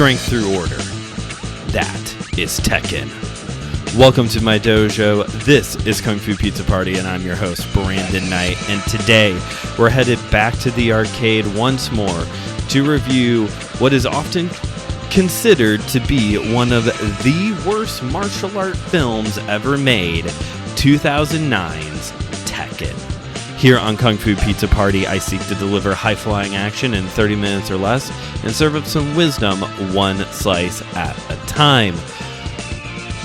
strength through order. That is Tekken. Welcome to my dojo. This is KungFuPizzaPrty, and I'm your host, Brandon Knight. And today, we're headed back to the arcade once more to review what is often considered to be one of the worst martial art films ever made, 2009's Tekken. Here on KungFuPizzaPrty, I seek to deliver high-flying action in 30 minutes or less and serve up some wisdom one slice at a time.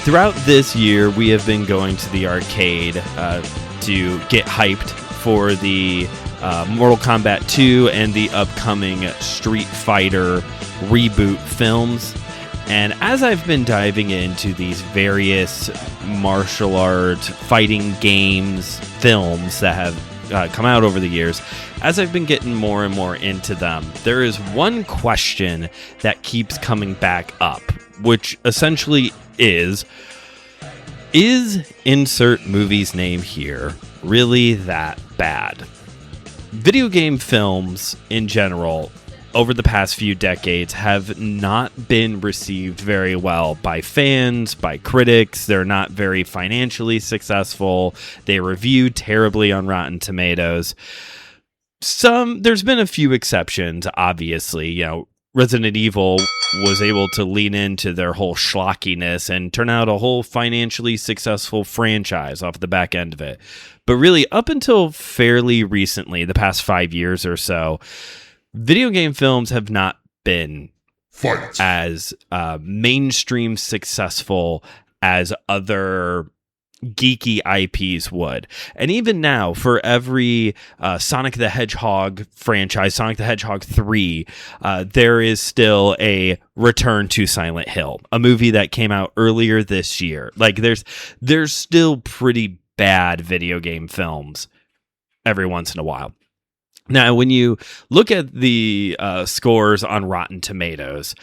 Throughout this year, we have been going to the arcade to get hyped for the Mortal Kombat 2 and the upcoming Street Fighter reboot films. And as I've been diving into these various martial art fighting games, films that have come out over the years, as I've been getting more and more into them, there is one question that keeps coming back up, which essentially is insert movie's name here really that bad? Video game films in general over the past few decades have not been received very well by fans, by critics. They're not very financially successful. They review terribly on Rotten Tomatoes. There's been a few exceptions, obviously. You know, Resident Evil was able to lean into their whole schlockiness and turn out a whole financially successful franchise off the back end of it. But really, up until fairly recently, the past 5 years or so, video game films have not been as mainstream successful as other geeky IPs would. And even now, for every Sonic the Hedgehog franchise, Sonic the Hedgehog 3, there is still a return to Silent Hill, a movie that came out earlier this year. Like, there's still pretty bad video game films every once in a while. Now, when you look at the scores on Rotten Tomatoes,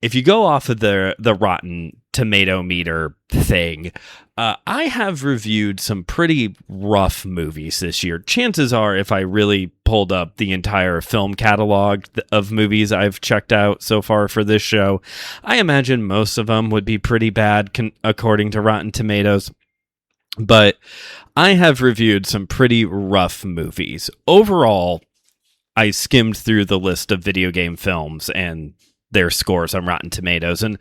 if you go off of the Rotten Tomato meter thing, I have reviewed some pretty rough movies this year. Chances are, if I really pulled up the entire film catalog of movies I've checked out so far for this show, I imagine most of them would be pretty bad according to Rotten Tomatoes. But I have reviewed some pretty rough movies. Overall, I skimmed through the list of video game films and their scores on Rotten Tomatoes. And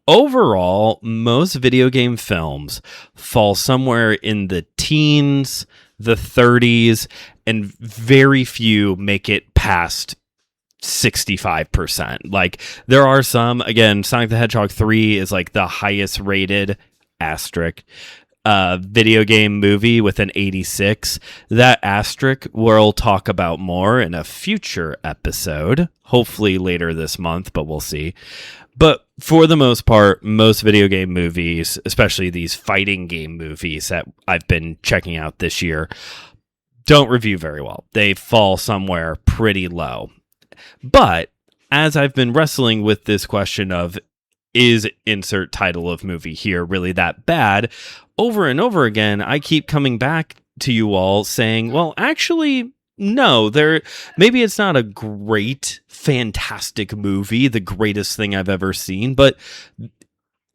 overall, most video game films fall somewhere in the teens, the 30s, and very few make it past 65%. Like, there are some, again, Sonic the Hedgehog 3 is like the highest rated asterisk video game movie with an 86. That asterisk we'll talk about more in a future episode, hopefully later this month, but we'll see. But for the most part, most video game movies, especially these fighting game movies that I've been checking out this year, don't review very well. They fall somewhere pretty low. But as I've been wrestling with this question of, is insert title of movie here really that bad? Over and over again, I keep coming back to you all saying, well, actually, no, maybe it's not a great, fantastic movie, the greatest thing I've ever seen, but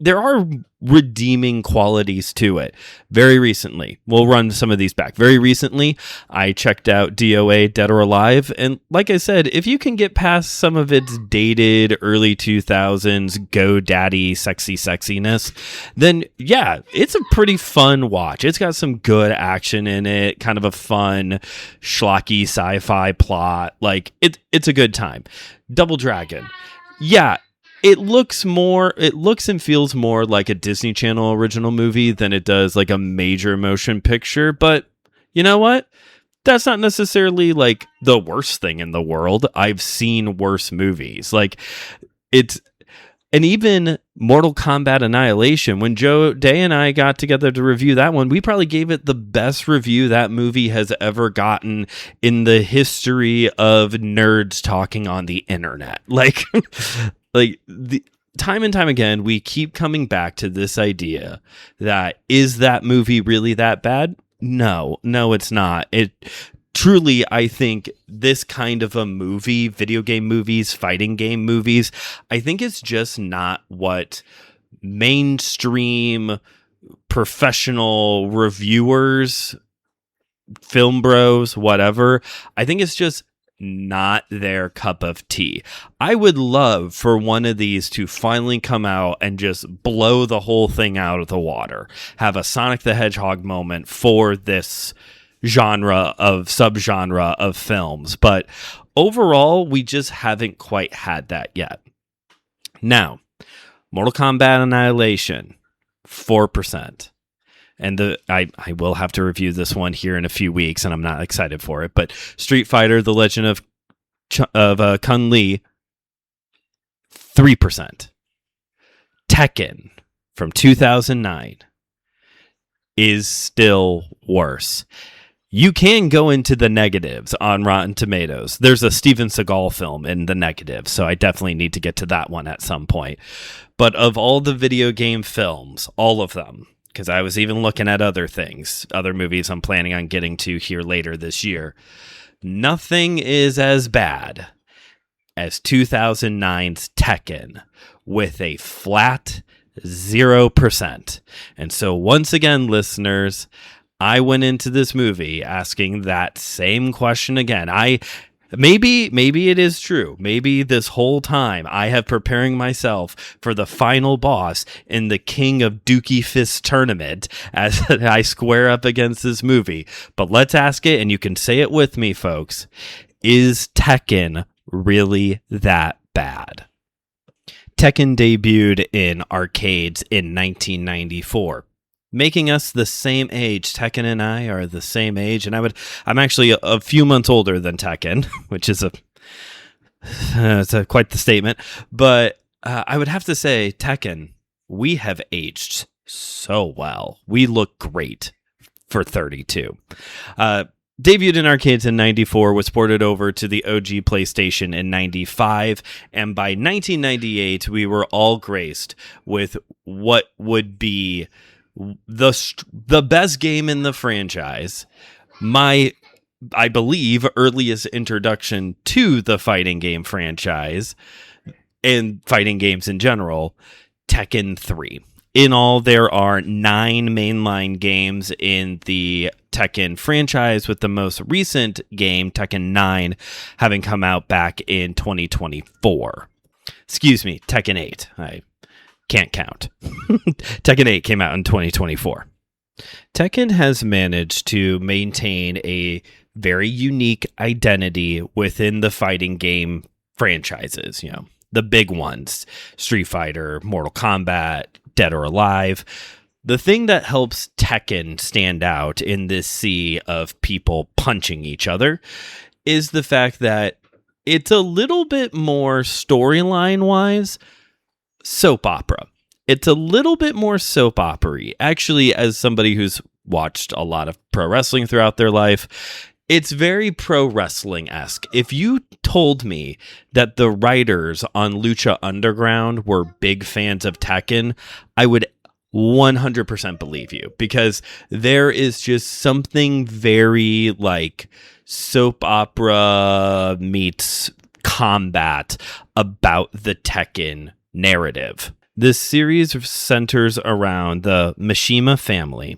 there are redeeming qualities to it. Very recently, we'll run some of these back. Very recently, I checked out DOA, Dead or Alive, and like I said, if you can get past some of its dated early 2000s GoDaddy sexiness, then yeah, it's a pretty fun watch. It's got some good action in it, kind of a fun, schlocky sci-fi plot. Like, it's a good time. Double Dragon. Yeah, It looks and feels more like a Disney Channel original movie than it does like a major motion picture. But you know what? That's not necessarily like the worst thing in the world. I've seen worse movies. Like, and even Mortal Kombat Annihilation, when Joe Day and I got together to review that one, we probably gave it the best review that movie has ever gotten in the history of nerds talking on the internet. Like, the time and time again, we keep coming back to this idea that, is that movie really that bad? No, it's not. truly, I think this kind of a movie, video game movies, fighting game movies, I think it's just not what mainstream professional reviewers, film bros, whatever, I think it's just not their cup of tea. I would love for one of these to finally come out and just blow the whole thing out of the water. Have a Sonic the Hedgehog moment for this subgenre of films. But overall, we just haven't quite had that yet. Now, Mortal Kombat Annihilation, 4%. And I will have to review this one here in a few weeks, and I'm not excited for it. But Street Fighter: The Legend of Chun-Li, 3%. Tekken from 2009 is still worse. You can go into the negatives on Rotten Tomatoes. There's a Steven Seagal film in the negatives, so I definitely need to get to that one at some point. But of all the video game films, all of them, because I was even looking at other things, other movies I'm planning on getting to here later this year, nothing is as bad as 2009's Tekken with a flat 0%. And so once again, listeners, I went into this movie asking that same question again. Maybe it is true. Maybe this whole time I have preparing myself for the final boss in the King of Dookie Fist tournament as I square up against this movie. But let's ask it, and you can say it with me, folks. Is Tekken really that bad? Tekken debuted in arcades in 1994. Making us the same age. Tekken and I are the same age, and I'm actually a few months older than Tekken, which is quite the statement. But I would have to say, Tekken, we have aged so well. We look great for 32. Debuted in arcades in 94, was ported over to the OG PlayStation in 95, and by 1998, we were all graced with what would be the best game in the franchise, I believe, earliest introduction to the fighting game franchise and fighting games in general, Tekken 3. In all, there are 9 mainline games in the Tekken franchise, with the most recent game, Tekken 9, having come out back in 2024. Excuse me, Tekken 8. I can't count. Tekken 8 came out in 2024. Tekken has managed to maintain a very unique identity within the fighting game franchises, the big ones, Street Fighter, Mortal Kombat, Dead or Alive. The thing that helps Tekken stand out in this sea of people punching each other is the fact that it's a little bit more storyline-wise soap opera. It's a little bit more soap opera-y. Actually, as somebody who's watched a lot of pro wrestling throughout their life, it's very pro wrestling-esque. If you told me that the writers on Lucha Underground were big fans of Tekken, I would 100% believe you, because there is just something very like soap opera meets combat about the Tekken narrative. This series centers around the Mishima family,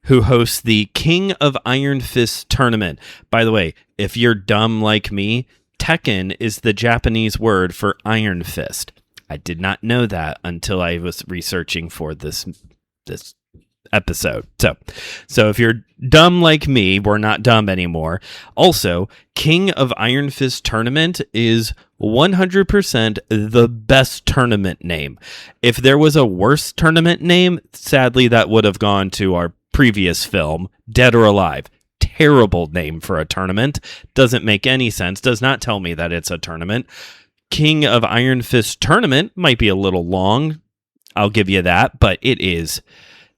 who hosts the King of Iron Fist tournament. By the way, if you're dumb like me, Tekken is the Japanese word for Iron Fist. I did not know that until I was researching for this episode. So if you're dumb like me, we're not dumb anymore. Also, King of Iron Fist tournament is 100% the best tournament name. If there was a worse tournament name, sadly that would have gone to our previous film, Dead or Alive. Terrible name for a tournament. Doesn't make any sense. Does not tell me that it's a tournament. King of Iron Fist tournament might be a little long. I'll give you that, but it is.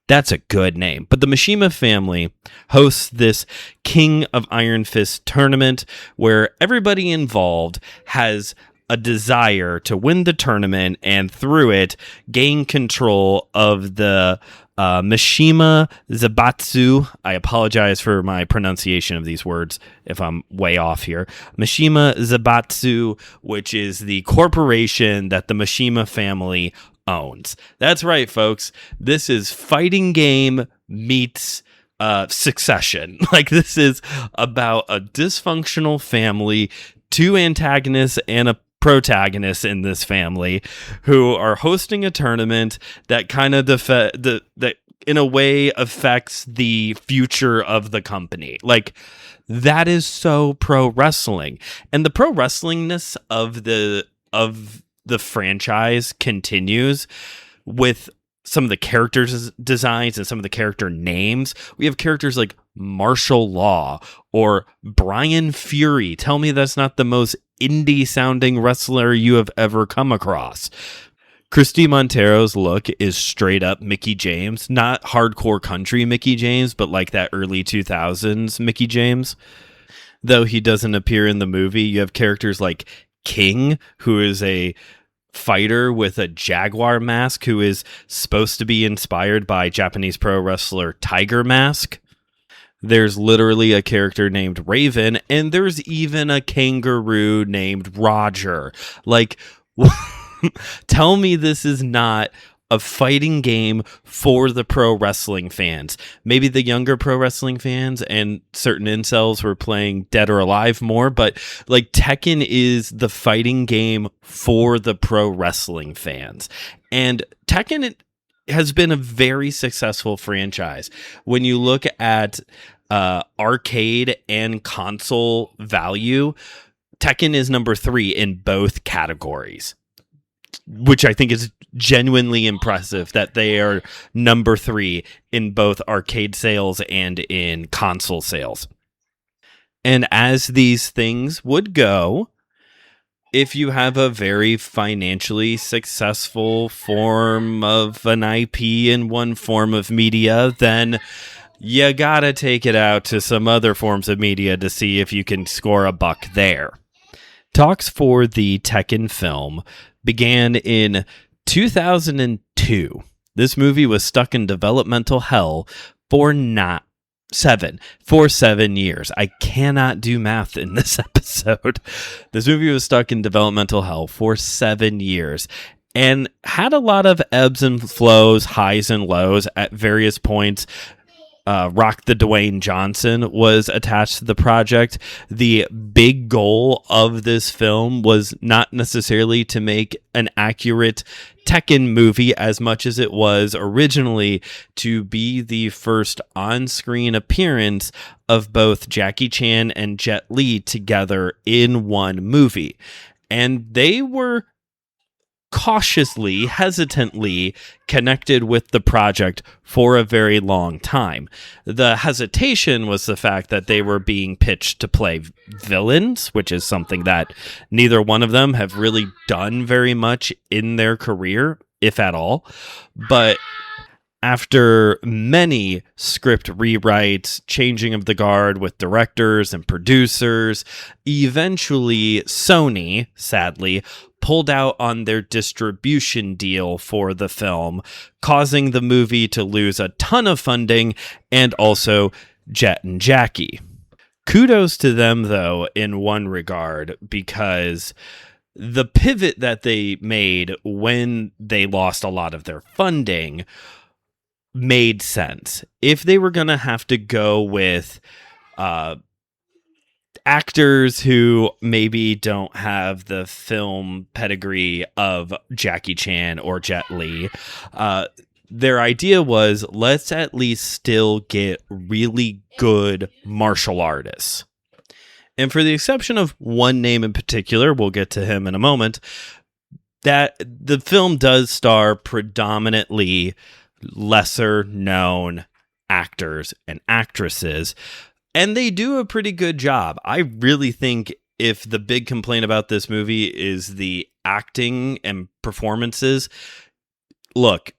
That's a good name. But the Mishima family hosts this King of Iron Fist tournament where everybody involved has a desire to win the tournament and through it gain control of the Mishima Zabatsu. I apologize for my pronunciation of these words if I'm way off here. Mishima Zabatsu, which is the corporation that the Mishima family owns. That's right, folks. This is fighting game meets Succession. Like, this is about a dysfunctional family, two antagonists and a protagonist in this family who are hosting a tournament that kind of that in a way affects the future of the company. Like, that is so pro wrestling, and the pro wrestlingness of the franchise continues with some of the characters designs and some of the character names. We have characters like Martial Law or Brian Fury. Tell me that's not the most indie sounding wrestler you have ever come across. Christy Montero's look is straight up Mickey James, not hardcore country Mickey James, but like that early 2000s Mickey James. Though he doesn't appear in the movie, you have characters like King, who is a fighter with a jaguar mask who is supposed to be inspired by Japanese pro wrestler Tiger Mask. There's literally a character named Raven, and there's even a kangaroo named Roger. Like, tell me this is not a fighting game for the pro wrestling fans. Maybe the younger pro wrestling fans and certain incels were playing Dead or Alive more, but like, Tekken is the fighting game for the pro wrestling fans. And Tekken has been a very successful franchise. When you look at arcade and console value, Tekken is number 3 in both categories, which I think is genuinely impressive that they are number 3 in both arcade sales and in console sales. And as these things would go, if you have a very financially successful form of an IP in one form of media, then you gotta take it out to some other forms of media to see if you can score a buck there. Talks for the Tekken film began in 2002. This movie was stuck in developmental hell for 7 years. I cannot do math in this episode. This movie was stuck in developmental hell for 7 years and had a lot of ebbs and flows, highs and lows at various points. Rock the Dwayne Johnson was attached to the project. The big goal of this film was not necessarily to make an accurate Tekken movie as much as it was originally to be the first on-screen appearance of both Jackie Chan and Jet Li together in one movie. And they were cautiously, hesitantly connected with the project for a very long time. The hesitation was the fact that they were being pitched to play villains, which is something that neither one of them have really done very much in their career, if at all. But after many script rewrites, changing of the guard with directors and producers, eventually Sony, sadly, pulled out on their distribution deal for the film, causing the movie to lose a ton of funding and also Jet and Jackie. Kudos to them, though, in one regard, because the pivot that they made when they lost a lot of their funding made sense. If they were going to have to go with actors who maybe don't have the film pedigree of Jackie Chan or Jet Li, their idea was, let's at least still get really good martial artists. And for the exception of one name in particular, we'll get to him in a moment, that the film does star predominantly lesser known actors and actresses, and they do a pretty good job. I really think if the big complaint about this movie is the acting and performances, look,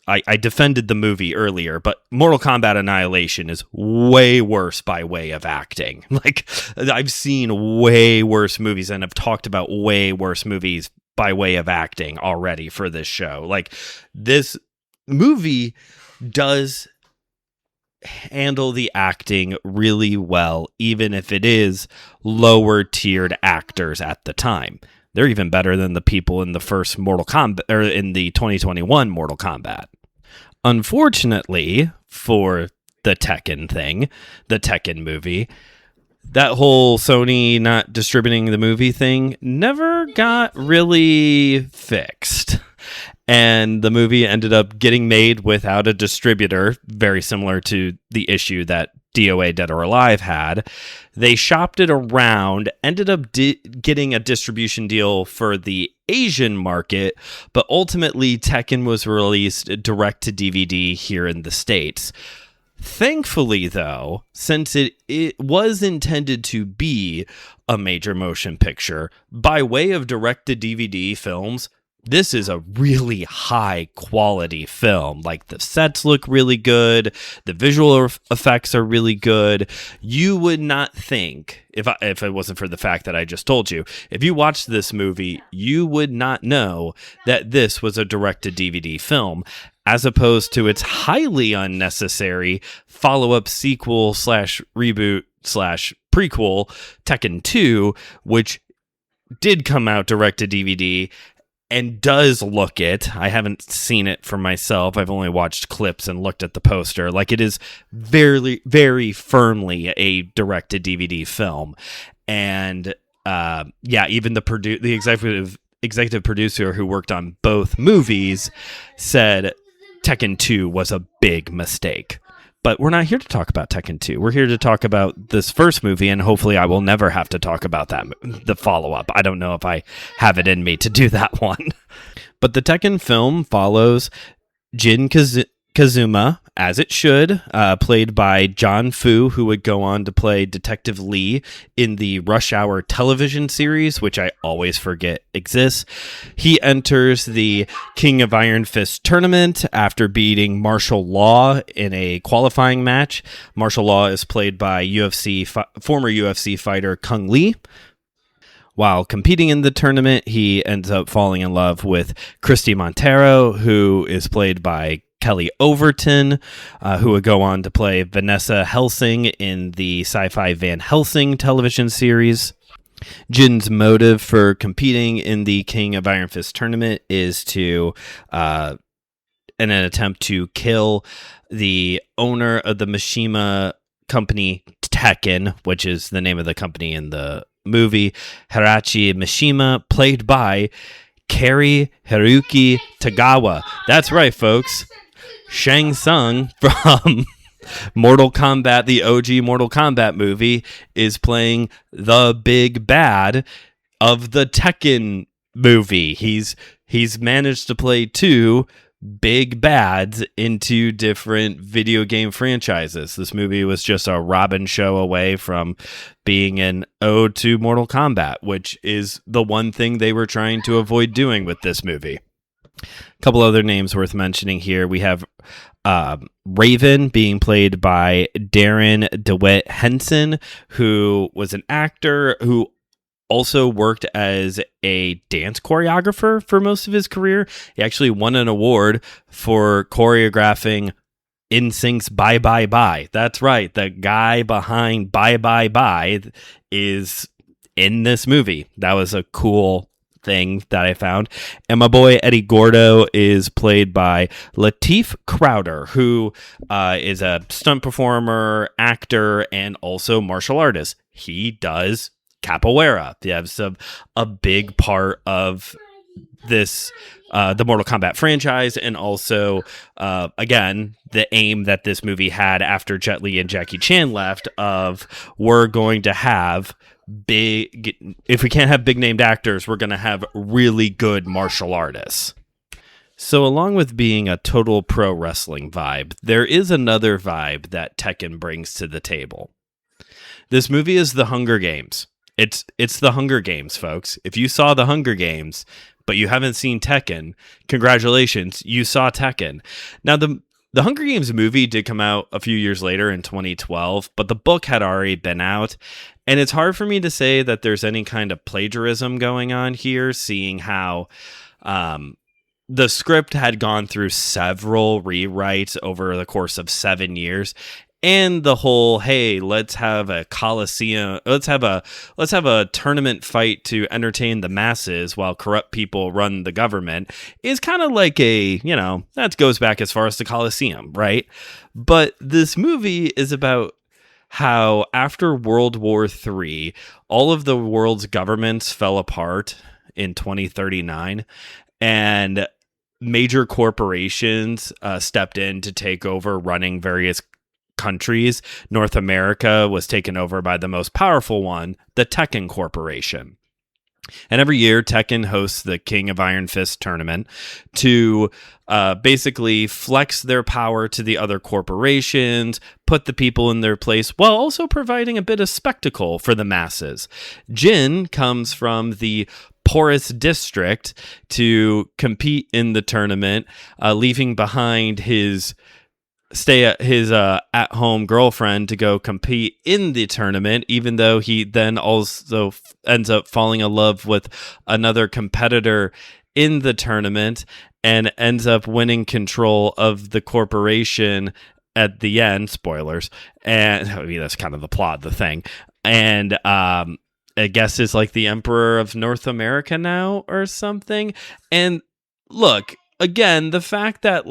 I defended the movie earlier, but Mortal Kombat Annihilation is way worse by way of acting. Like, I've seen way worse movies and have talked about way worse movies by way of acting already for this show. Like, this movie does handle the acting really well, even if it is lower tiered actors at the time. They're even better than the people in the first Mortal Kombat, or in the 2021 Mortal Kombat. Unfortunately, for the Tekken thing, the Tekken movie, that whole Sony not distributing the movie thing never got really fixed. And the movie ended up getting made without a distributor, very similar to the issue that DOA Dead or Alive had. They shopped it around, ended up getting a distribution deal for the Asian market, but ultimately Tekken was released direct to DVD here in the States. Thankfully, though, since it was intended to be a major motion picture, by way of direct to DVD films, this is a really high quality film. Like, the sets look really good. The visual effects are really good. You would not think, if it wasn't for the fact that I just told you, if you watched this movie, you would not know that this was a direct-to-DVD film, as opposed to its highly unnecessary follow-up sequel / reboot / prequel, Tekken 2, which did come out direct-to-DVD and does look it. I haven't seen it for myself. I've only watched clips and looked at the poster. Like, it is very, very firmly a direct-to-DVD film. And even the executive producer who worked on both movies said Tekken 2 was a big mistake. But we're not here to talk about Tekken 2. We're here to talk about this first movie, and hopefully I will never have to talk about the follow-up. I don't know if I have it in me to do that one. But the Tekken film follows Jin Kazuma, as it should, played by John Fu, who would go on to play Detective Lee in the Rush Hour television series, which I always forget exists. He enters the King of Iron Fist tournament after beating Martial Law in a qualifying match. Martial Law is played by former UFC fighter Kung Lee. While competing in the tournament, he ends up falling in love with Christy Montero, who is played by Kelly Overton, who would go on to play Vanessa Helsing in the sci-fi Van Helsing television series. Jin's motive for competing in the King of Iron Fist tournament is in an attempt to kill the owner of the Mishima company Tekken, which is the name of the company in the movie, Hirachi Mishima, played by Kari Haruki Tagawa. That's right, folks. Shang Tsung from Mortal Kombat, the OG Mortal Kombat movie, is playing the big bad of the Tekken movie. He's managed to play two big bads into different video game franchises. This movie was just a Robin show away from being an ode to Mortal Kombat, which is the one thing they were trying to avoid doing with this movie. A couple other names worth mentioning here. We have Raven being played by Darren DeWitt Henson, who was an actor who also worked as a dance choreographer for most of his career. He actually won an award for choreographing NSYNC's Bye Bye Bye. That's right. The guy behind Bye Bye Bye is in this movie. That was a cool thing that I found. And my boy Eddie Gordo is played by Lateef Crowder, who is a stunt performer, actor, and also martial artist. He does capoeira. That's a big part of this the Mortal Kombat franchise, and also again the aim that this movie had after Jet Li and Jackie Chan left of, we're going to have if we can't have big named actors, we're going to have really good martial artists. So along with being a total pro wrestling vibe, there is another vibe that Tekken brings to the table. This movie is the Hunger Games. It's the Hunger Games, folks. If you saw the Hunger Games, but you haven't seen Tekken. Congratulations, you saw Tekken. Now, the Hunger Games movie did come out a few years later in 2012, but the book had already been out. And it's hard for me to say that there's any kind of plagiarism going on here, seeing how the script had gone through several rewrites over the course of 7 years. And the whole, hey, let's have a coliseum, let's have a tournament fight to entertain the masses while corrupt people run the government is kind of like that goes back as far as the Coliseum, right? But this movie is about how after World War III, all of the world's governments fell apart in 2039, and major corporations stepped in to take over running various countries. North America was taken over by the most powerful one, the Tekken Corporation. And every year, Tekken hosts the King of Iron Fist tournament to basically flex their power to the other corporations, put the people in their place, while also providing a bit of spectacle for the masses. Jin comes from the poorest district to compete in the tournament, leaving behind his at-home girlfriend to go compete in the tournament, even though he then also ends up falling in love with another competitor in the tournament and ends up winning control of the corporation at the end. Spoilers. And I mean, that's kind of the plot of the thing. And I guess is like the Emperor of North America now or something. And look, again, the fact that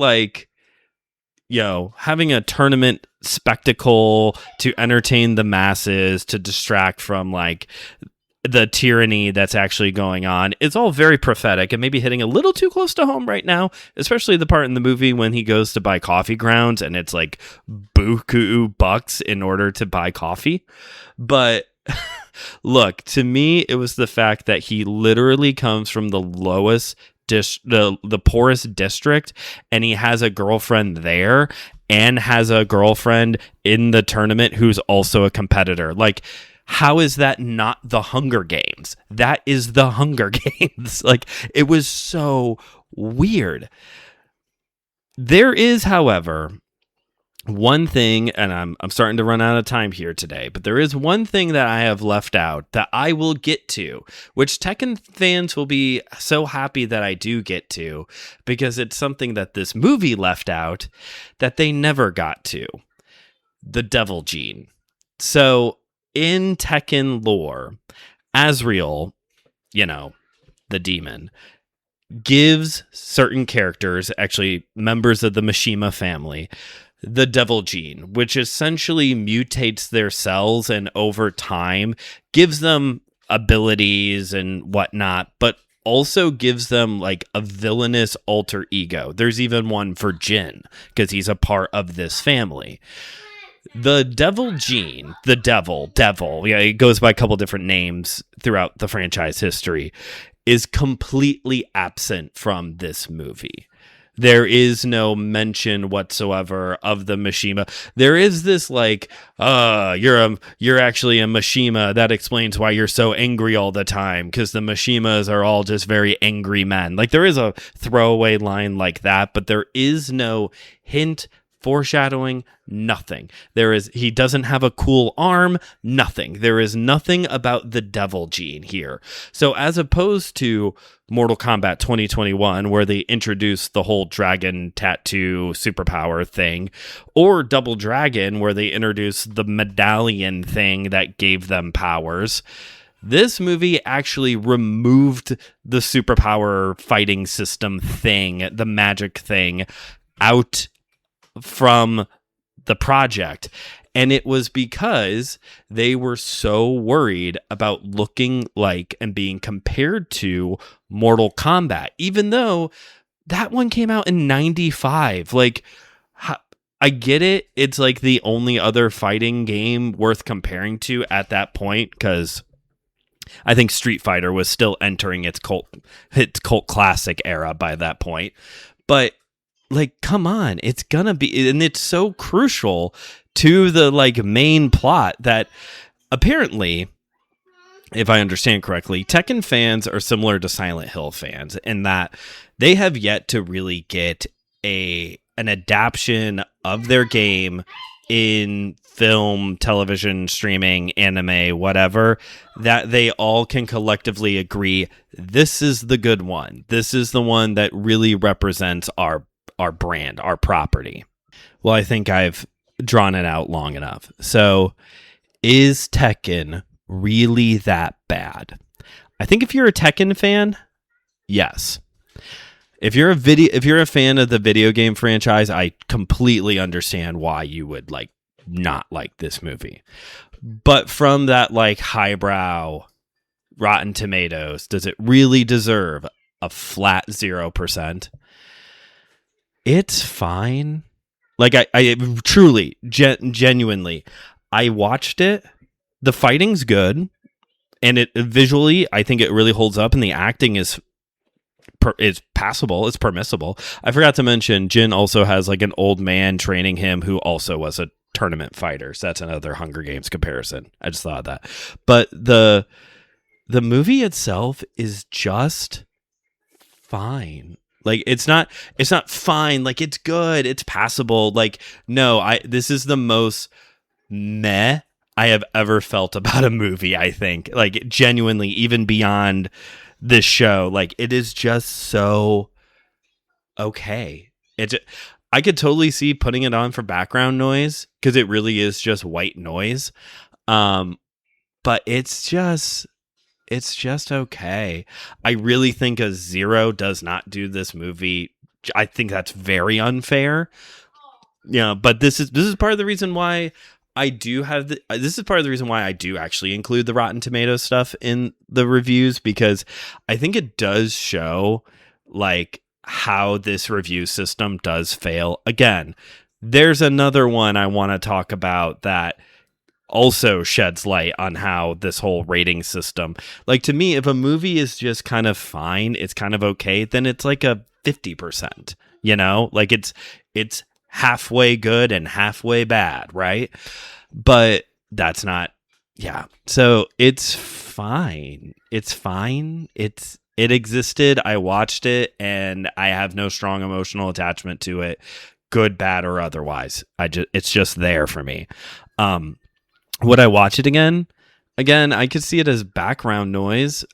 having a tournament spectacle to entertain the masses, to distract from the tyranny that's actually going on, it's all very prophetic and maybe hitting a little too close to home right now, especially the part in the movie when he goes to buy coffee grounds and it's like buku bucks in order to buy coffee. But look, to me, it was the fact that he literally comes from the lowest the poorest district, and he has a girlfriend there and has a girlfriend in the tournament who's also a competitor. How is that not the Hunger Games? That is the Hunger Games. It was so weird. There is, however, one thing, and I'm starting to run out of time here today, but there is one thing that I have left out that I will get to, which Tekken fans will be so happy that I do get to, because it's something that this movie left out that they never got to. The Devil Gene. So in Tekken lore, Azrael, the demon, gives certain characters, actually members of the Mishima family, the Devil Gene, which essentially mutates their cells and over time gives them abilities and whatnot, but also gives them a villainous alter ego. There's even one for Jin because he's a part of this family. The Devil Gene, the devil, it goes by a couple different names throughout the franchise history, is completely absent from this movie. There is no mention whatsoever of the Mishima. There is this you're actually a Mishima. That explains why you're so angry all the time, because the Mishimas are all just very angry men. There is a throwaway line like that, but there is no hint, foreshadowing, nothing. He doesn't have a cool arm, nothing. There is nothing about the Devil Gene here. So as opposed to Mortal Kombat 2021, where they introduced the whole dragon tattoo superpower thing, or Double Dragon, where they introduced the medallion thing that gave them powers, this movie actually removed the superpower fighting system thing, the magic thing, out from the project. And it was because they were so worried about looking like and being compared to Mortal Kombat, even though that one came out in 95. I get it. It's the only other fighting game worth comparing to at that point, because I think Street Fighter was still entering its cult classic era by that point. But come on, it's gonna be, and it's so crucial to the main plot that apparently if I understand correctly, Tekken fans are similar to Silent Hill fans in that they have yet to really get an adaptation of their game in film, television, streaming, anime, whatever, that they all can collectively agree, this is the good one. This is the one that really represents our brand, our property. Well, I think I've drawn it out long enough. So, is Tekken really that bad? I think if you're a Tekken fan, yes. If you're a fan of the video game franchise, I completely understand why you would not like this movie. But from that highbrow Rotten Tomatoes, does it really deserve a flat 0%? It's fine. I truly, genuinely, I watched it. The fighting's good, and it visually, I think it really holds up, and the acting is passable. It's permissible. I forgot to mention, Jin also has an old man training him who also was a tournament fighter. So that's another Hunger Games comparison. I just thought of that. But the movie itself is just fine. It's not fine. It's good. It's passable. This is the most meh I have ever felt about a movie, I think. Genuinely, even beyond this show, it is just so okay. I could totally see putting it on for background noise because it really is just white noise. But it's just okay. I really think a 0 does not do this movie. I think that's very unfair. Yeah, but this is part of the reason why I do actually include the Rotten Tomatoes stuff in the reviews, because I think it does show how this review system does fail. Again, there's another one I want to talk about that also sheds light on how this whole rating system, to me, if a movie is just kind of fine, it's kind of okay, then it's a 50%, it's halfway good and halfway bad, right? But that's not, yeah. So it's fine. It existed. I watched it, and I have no strong emotional attachment to it, good, bad, or otherwise. It's just there for me. Would I watch it again? Again, I could see it as background noise.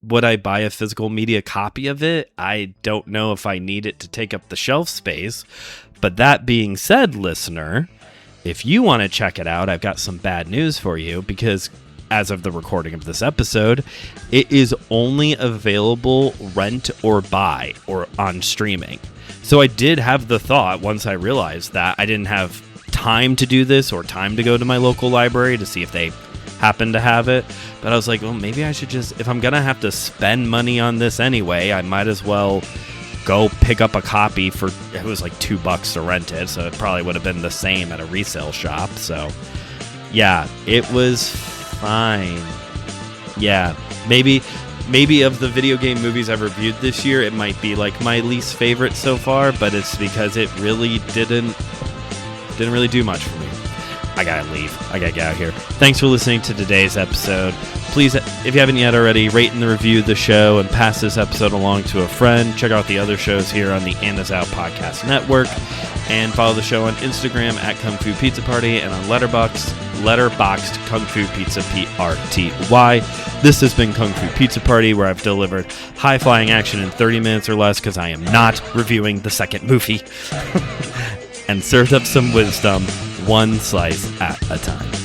Would I buy a physical media copy of it? I don't know if I need it to take up the shelf space. But that being said, listener, if you want to check it out, I've got some bad news for you, because as of the recording of this episode, it is only available rent or buy or on streaming. So I did have the thought, once I realized that I didn't have time to do this or time to go to my local library to see if they happen to have it, but I was like, well, maybe I should just, if I'm gonna have to spend money on this anyway, I might as well go pick up a copy for, it was $2 to rent it, so it probably would have been the same at a resale shop. So yeah, it was fine. Yeah, maybe of the video game movies I've reviewed this year, it might be my least favorite so far, but it's because it really didn't really do much for me. I gotta leave. I gotta get out of here. Thanks for listening to today's episode. Please, if you haven't yet already, rate and review the show and pass this episode along to a friend. Check out the other shows here on the Anna's Out Podcast Network, and follow the show on Instagram at KungFuPizzaPrty and on Letterboxd KungFuPizzaPrty. This has been Kung Fu Pizza Party, where I've delivered high-flying action in 30 minutes or less, because I am not reviewing the second movie, and served up some wisdom, one slice at a time.